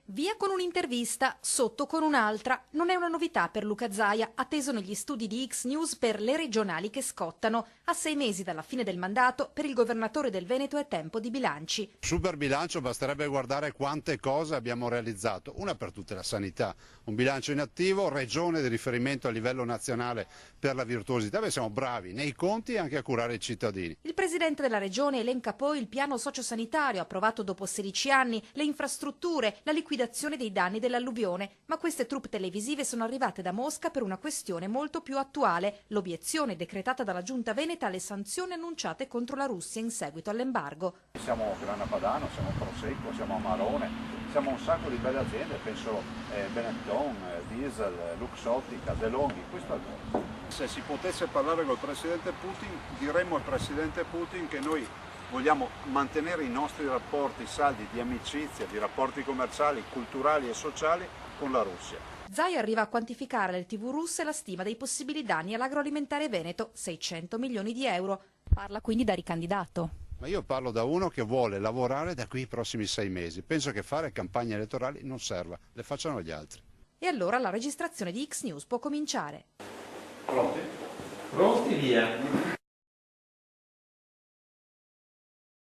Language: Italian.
Via con un'intervista, sotto con un'altra. Non è una novità per Luca Zaia, atteso negli studi di X News per le regionali che scottano. A 6 mesi dalla fine del mandato, per il governatore del Veneto è tempo di bilanci. Super bilancio, basterebbe guardare quante cose abbiamo realizzato. Una per tutte, la sanità. Un bilancio in attivo, regione di riferimento a livello nazionale per la virtuosità. Beh, siamo bravi nei conti e anche a curare i cittadini. Il presidente della regione elenca poi il piano sociosanitario approvato dopo 16 anni, le infrastrutture, la liquidazione dei danni dell'alluvione, ma queste troupe televisive sono arrivate da Mosca per una questione molto più attuale, l'obiezione decretata dalla giunta veneta alle sanzioni annunciate contro la Russia in seguito all'embargo. Siamo Grana Padano, siamo Prosecco, siamo Amarone, siamo un sacco di belle aziende, penso Benetton, Diesel, Luxottica, DeLonghi, questo è il mondo. Se si potesse parlare col presidente Putin, diremmo al presidente Putin che noi vogliamo mantenere i nostri rapporti saldi di amicizia, di rapporti commerciali, culturali e sociali con la Russia. Zaia arriva a quantificare alle TV russe la stima dei possibili danni all'agroalimentare veneto, 600 milioni di euro. Parla quindi da ricandidato. Ma io parlo da uno che vuole lavorare da qui ai prossimi 6 mesi. Penso che fare campagne elettorali non serva, le facciano gli altri. E allora la registrazione di X News può cominciare. Pronti? Pronti, via.